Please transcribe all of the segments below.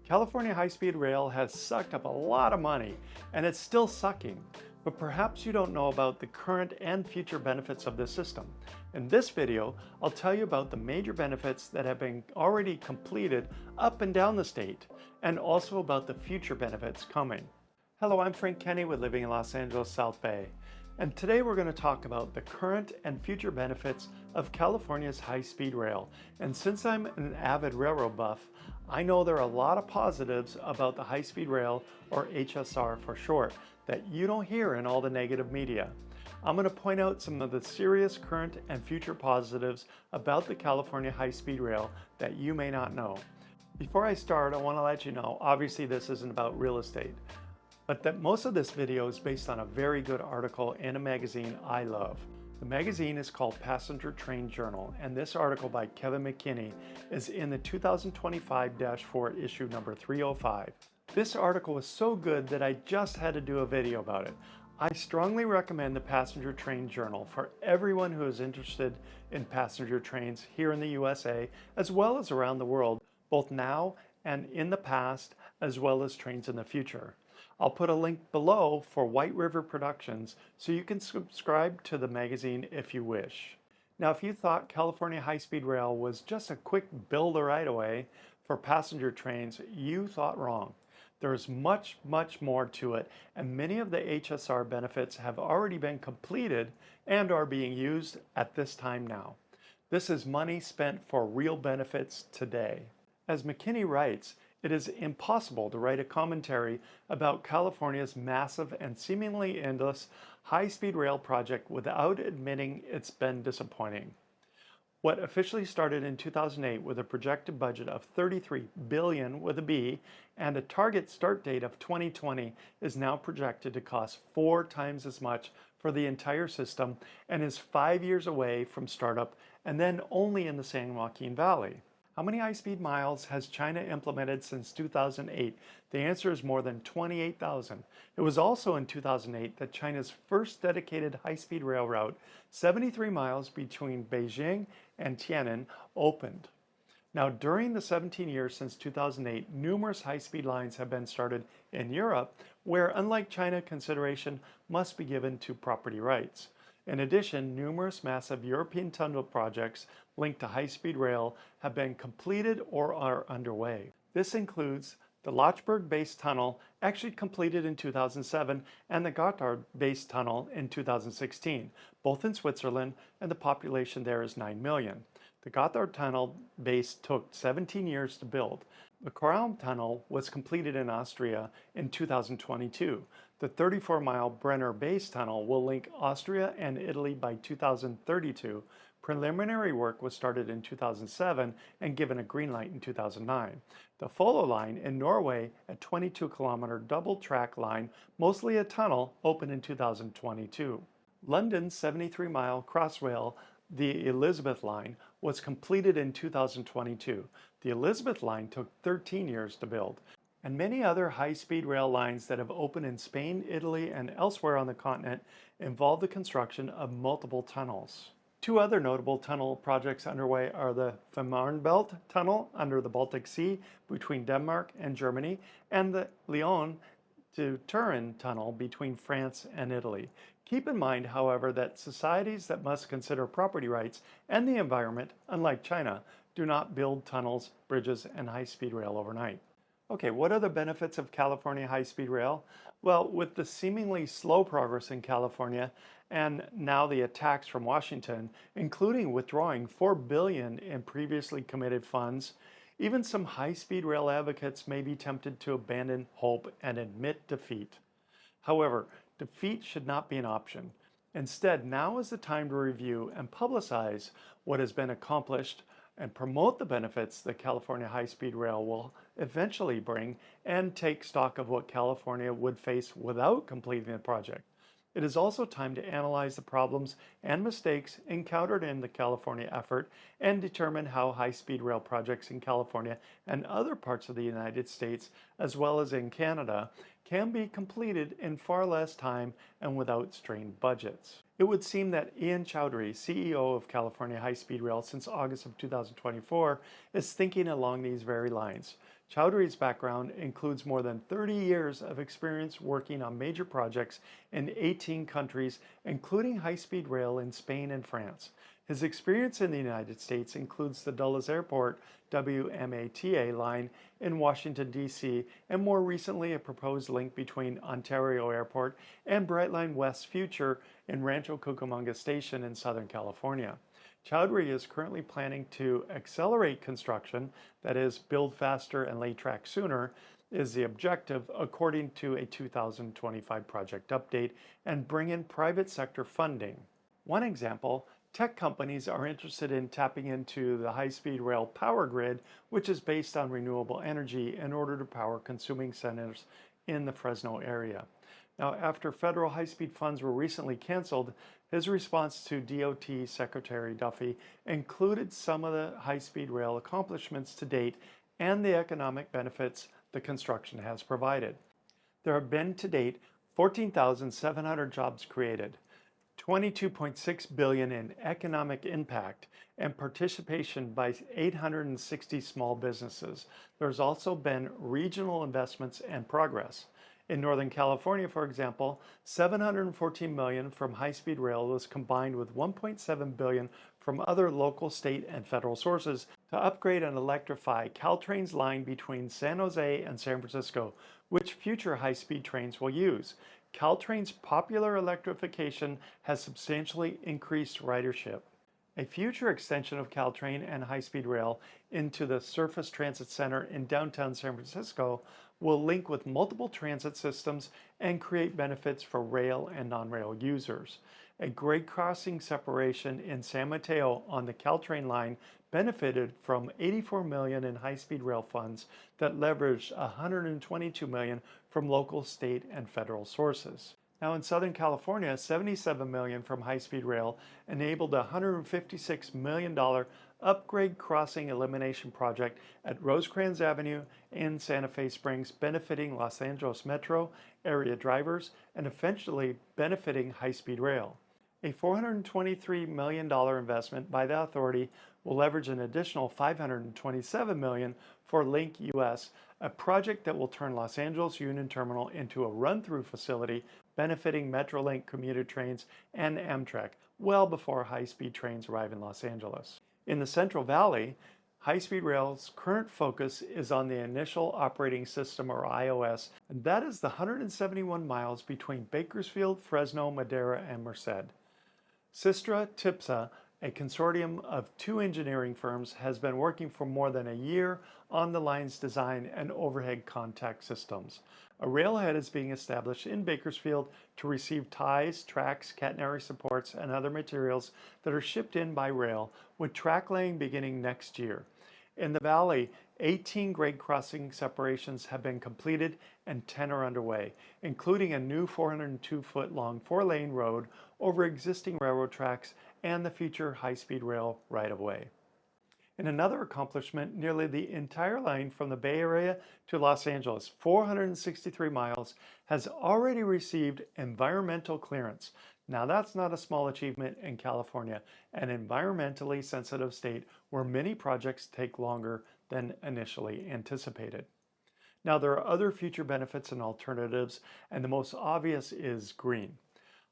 California high-speed rail has sucked up a lot of money, and it's still sucking. But perhaps you don't know about the current and future benefits of this system. In this video, I'll tell you about the major benefits that have been already completed up and down the state, and also about the future benefits coming. Hello, I'm Frank Kenny with Living in Los Angeles South Bay, and today we're going to talk about the current and future benefits of California's high-speed rail. And since I'm an avid railroad buff, I know there are a lot of positives about the high-speed rail, or HSR for short, that you don't hear in all the negative media. I'm going to point out some of the serious current and future positives about the California high-speed rail that you may not know. Before I start, I want to let you know, obviously this isn't about real estate, but that most of this video is based on a very good article in a magazine I love. The magazine is called Passenger Train Journal, and this article by Kevin McKinney is in the 2025-4 issue number 305. This article was so good that I just had to do a video about it. I strongly recommend the Passenger Train Journal for everyone who is interested in passenger trains here in the USA, as well as around the world, both now and in the past, as well as trains in the future. I'll put a link below for White River Productions so you can subscribe to the magazine if you wish. Now, if you thought California high-speed rail was just a quick build a right-of-way for passenger trains, you thought wrong. There's much more to it, and many of the HSR benefits have already been completed and are being used at this time now. This is money spent for real benefits today. As McKinney writes, it is impossible to write a commentary about California's massive and seemingly endless high-speed rail project without admitting it's been disappointing. What officially started in 2008 with a projected budget of $33 billion with a B and a target start date of 2020 is now projected to cost 4 times as much for the entire system and is 5 years away from startup, and then only in the San Joaquin Valley. How many high-speed miles has China implemented since 2008? The answer is more than 28,000. It was also in 2008 that China's first dedicated high-speed rail route, 73 miles between Beijing and Tianjin, opened. Now, during the 17 years since 2008, numerous high-speed lines have been started in Europe, where, unlike China, consideration must be given to property rights. In addition, numerous massive European tunnel projects linked to high-speed rail have been completed or are underway. This includes the Lochberg-based tunnel, actually completed in 2007, and the Gotthard-based tunnel in 2016, both in Switzerland, and the population there is 9 million. The Gotthard tunnel base took 17 years to build. The Caltrain tunnel was completed in Austria in 2022. The 34-mile Brenner base tunnel will link Austria and Italy by 2032. Preliminary work was started in 2007 and given a green light in 2009. The Follo line in Norway, a 22-kilometer double-track line, mostly a tunnel, opened in 2022. London's 73-mile crossrail, the Elizabeth line, was completed in 2022. The Elizabeth line took 13 years to build. And many other high-speed rail lines that have opened in Spain, Italy, and elsewhere on the continent involve the construction of multiple tunnels. 2 other notable tunnel projects underway are the Fehmarnbelt Tunnel under the Baltic Sea between Denmark and Germany, and the Lyon to Turin Tunnel between France and Italy. Keep in mind, however, that societies that must consider property rights and the environment, unlike China, do not build tunnels, bridges, and high-speed rail overnight. Okay, what are the benefits of California high-speed rail? Well, with the seemingly slow progress in California and now the attacks from Washington, including withdrawing $4 billion in previously committed funds, even some high-speed rail advocates may be tempted to abandon hope and admit defeat. However, defeat should not be an option. Instead, now is the time to review and publicize what has been accomplished and promote the benefits that California high-speed rail will eventually bring, and take stock of what California would face without completing the project. It is also time to analyze the problems and mistakes encountered in the California effort and determine how high-speed rail projects in California and other parts of the United States, as well as in Canada, can be completed in far less time and without strained budgets. It would seem that Ian Chowdhury, CEO of California High-Speed Rail since August of 2024, is thinking along these very lines. Chowdhury's background includes more than 30 years of experience working on major projects in 18 countries, including high-speed rail in Spain and France. His experience in the United States includes the Dulles Airport WMATA line in Washington, D.C., and more recently a proposed link between Ontario Airport and Brightline West's future in Rancho Cucamonga Station in Southern California. Chowdhury is currently planning to accelerate construction, that is, build faster and lay track sooner, is the objective according to a 2025 project update, and bring in private sector funding. One example, tech companies are interested in tapping into the high-speed rail power grid, which is based on renewable energy in order to power consuming centers in the Fresno area. Now, after federal high-speed funds were recently canceled, his response to DOT Secretary Duffy included some of the high-speed rail accomplishments to date and the economic benefits the construction has provided. There have been to date 14,700 jobs created, $22.6 billion in economic impact, and participation by 860 small businesses. There's also been regional investments and progress. In Northern California, for example, $714 million from high-speed rail was combined with $1.7 billion from other local, state, and federal sources to upgrade and electrify Caltrain's line between San Jose and San Francisco, which future high-speed trains will use. Caltrain's popular electrification has substantially increased ridership. A future extension of Caltrain and high-speed rail into the Surface Transit Center in downtown San Francisco will link with multiple transit systems and create benefits for rail and non-rail users. A grade crossing separation in San Mateo on the Caltrain line benefited from $84 million in high-speed rail funds that leveraged $122 million from local, state, and federal sources. Now in Southern California, $77 million from high-speed rail enabled a $156 million upgrade crossing elimination project at Rosecrans Avenue in Santa Fe Springs, benefiting Los Angeles Metro area drivers and eventually benefiting high-speed rail. A $423 million investment by the authority will leverage an additional $527 million for Link US, a project that will turn Los Angeles Union Terminal into a run-through facility benefiting Metrolink commuter trains and Amtrak well before high-speed trains arrive in Los Angeles. In the Central Valley, high-speed rail's current focus is on the Initial Operating System, or IOS, and that is the 171 miles between Bakersfield, Fresno, Madera, and Merced. Sistra TIPSA, a consortium of two engineering firms, has been working for more than a year on the line's design and overhead contact systems. A railhead is being established in Bakersfield to receive ties, tracks, catenary supports, and other materials that are shipped in by rail, with track laying beginning next year. In the valley, 18 grade crossing separations have been completed and 10 are underway, including a new 402-foot-long 4-lane road over existing railroad tracks and the future high-speed rail right-of-way. In another accomplishment, nearly the entire line from the Bay Area to Los Angeles, 463 miles, has already received environmental clearance. Now that's not a small achievement in California, an environmentally sensitive state where many projects take longer than initially anticipated. Now there are other future benefits and alternatives, and the most obvious is green.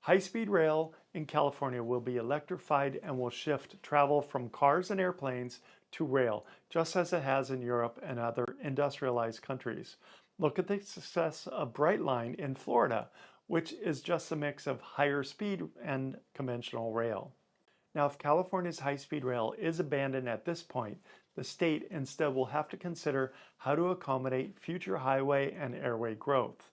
High-speed rail in California will be electrified and will shift travel from cars and airplanes to rail, just as it has in Europe and other industrialized countries. Look at the success of Brightline in Florida, which is just a mix of higher speed and conventional rail. Now, if California's high-speed rail is abandoned at this point, the state instead will have to consider how to accommodate future highway and airway growth.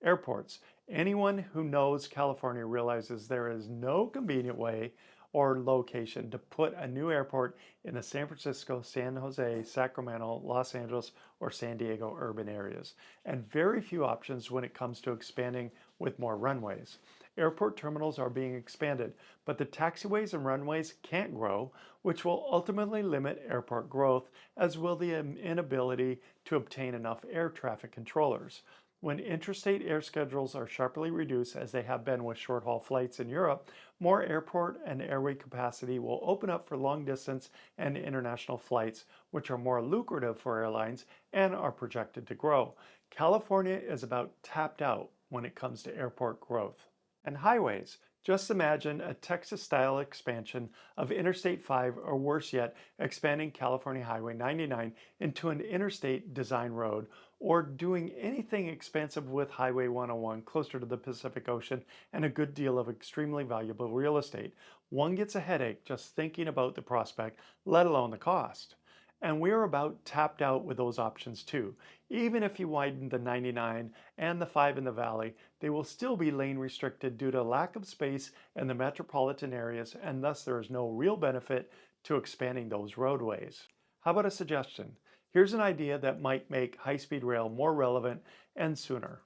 Airports. Anyone who knows California realizes there is no convenient way or location to put a new airport in the San Francisco, San Jose, Sacramento, Los Angeles, or San Diego urban areas, and very few options when it comes to expanding with more runways. Airport terminals are being expanded, but the taxiways and runways can't grow, which will ultimately limit airport growth, as will the inability to obtain enough air traffic controllers. When interstate air schedules are sharply reduced, as they have been with short-haul flights in Europe, more airport and airway capacity will open up for long-distance and international flights, which are more lucrative for airlines and are projected to grow. California is about tapped out when it comes to airport growth. And highways. Just imagine a Texas-style expansion of Interstate 5, or worse yet, expanding California Highway 99 into an interstate design road, or doing anything expansive with Highway 101 closer to the Pacific Ocean and a good deal of extremely valuable real estate. One gets a headache just thinking about the prospect, let alone the cost. And we're about tapped out with those options too. Even if you widen the 99 and the 5 in the valley, they will still be lane restricted due to lack of space in the metropolitan areas, and thus there is no real benefit to expanding those roadways. How about a suggestion? Here's an idea that might make high-speed rail more relevant and sooner.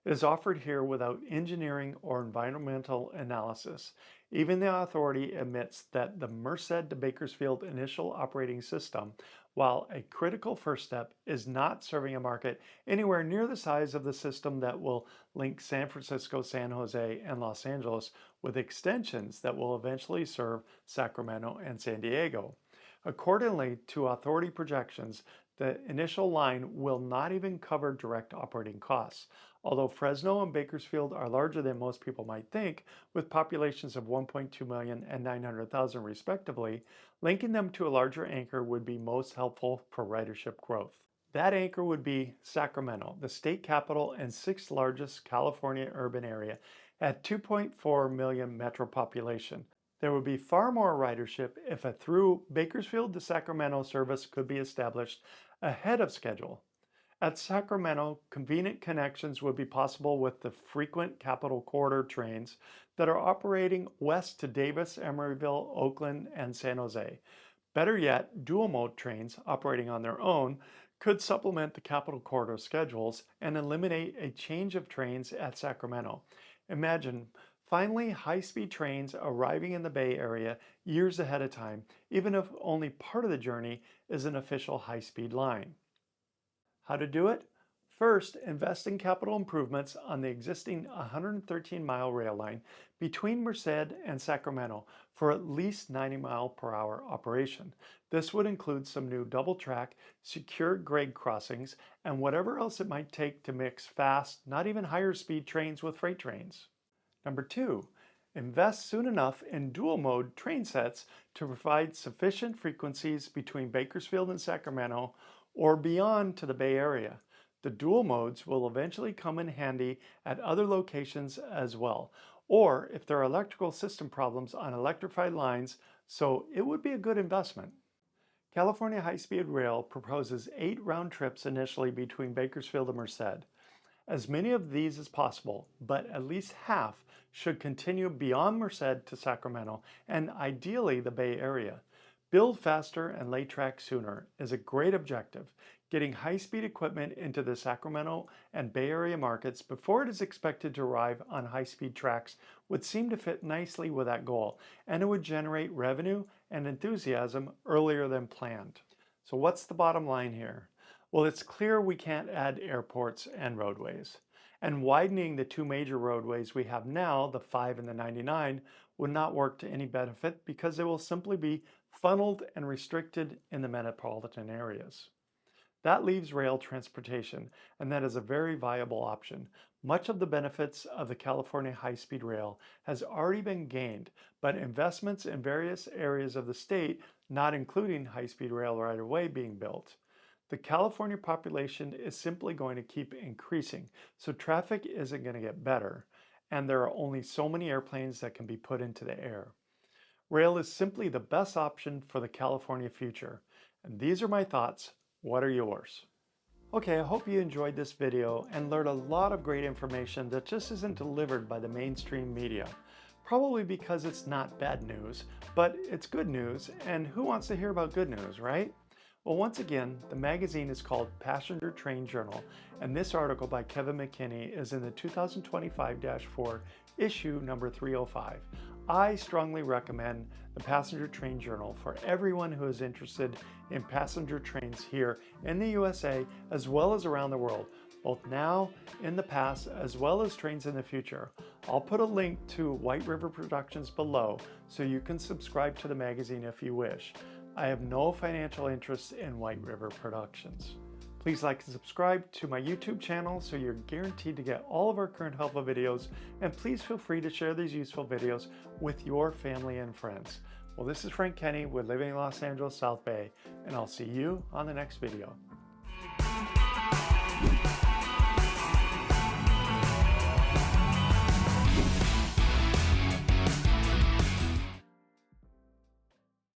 It is offered here without engineering or environmental analysis. Even the authority admits that the Merced to Bakersfield initial operating system, while a critical first step, is not serving a market anywhere near the size of the system that will link San Francisco, San Jose, and Los Angeles, with extensions that will eventually serve Sacramento and San Diego. Accordingly to authority projections, the initial line will not even cover direct operating costs. Although Fresno and Bakersfield are larger than most people might think, with populations of 1.2 million and 900,000 respectively, linking them to a larger anchor would be most helpful for ridership growth. That anchor would be Sacramento, the state capital and 6th largest California urban area at 2.4 million metro population. There would be far more ridership if a through Bakersfield to Sacramento service could be established ahead of schedule. At Sacramento, convenient connections would be possible with the frequent Capital Corridor trains that are operating west to Davis, Emeryville, Oakland, and San Jose. Better yet, dual-mode trains operating on their own could supplement the Capital Corridor schedules and eliminate a change of trains at Sacramento. Imagine finally high-speed trains arriving in the Bay Area years ahead of time, even if only part of the journey is an official high-speed line. How to do it? First, invest in capital improvements on the existing 113-mile rail line between Merced and Sacramento for at least 90-mile-per-hour operation. This would include some new double-track, secure grade crossings, and whatever else it might take to mix fast, not even higher-speed trains with freight trains. Number 2, invest soon enough in dual-mode train sets to provide sufficient frequencies between Bakersfield and Sacramento or beyond to the Bay Area. The dual modes will eventually come in handy at other locations as well, or if there are electrical system problems on electrified lines, so it would be a good investment. California High-Speed Rail proposes 8 round trips initially between Bakersfield and Merced. As many of these as possible, but at least half, should continue beyond Merced to Sacramento and ideally the Bay Area. Build faster and lay track sooner is a great objective. Getting high-speed equipment into the Sacramento and Bay Area markets before it is expected to arrive on high-speed tracks would seem to fit nicely with that goal, and it would generate revenue and enthusiasm earlier than planned. So what's the bottom line here? Well, it's clear we can't add airports and roadways. And widening the 2 major roadways we have now, the 5 and the 99, would not work to any benefit because they will simply be funneled and restricted in the metropolitan areas. That leaves rail transportation, and that is a very viable option. Much of the benefits of the California high-speed rail has already been gained, but investments in various areas of the state, not including high-speed rail right away, being built. The California population is simply going to keep increasing, so traffic isn't going to get better, and there are only so many airplanes that can be put into the air. Rail is simply the best option for the California future. And these are my thoughts. What are yours? Okay, I hope you enjoyed this video and learned a lot of great information that just isn't delivered by the mainstream media. Probably because it's not bad news, but it's good news, and who wants to hear about good news, right? Well, once again, the magazine is called Passenger Train Journal, and this article by Kevin McKinney is in the 2025-4 issue number 305. I strongly recommend the Passenger Train Journal for everyone who is interested in passenger trains here in the USA as well as around the world, both now, in the past, as well as trains in the future. I'll put a link to White River Productions below so you can subscribe to the magazine if you wish. I have no financial interest in White River Productions. Please like and subscribe to my YouTube channel so you're guaranteed to get all of our current helpful videos, and please feel free to share these useful videos with your family and friends. Well, this is Frank Kenny with Living in Los Angeles South Bay, and I'll see you on the next video.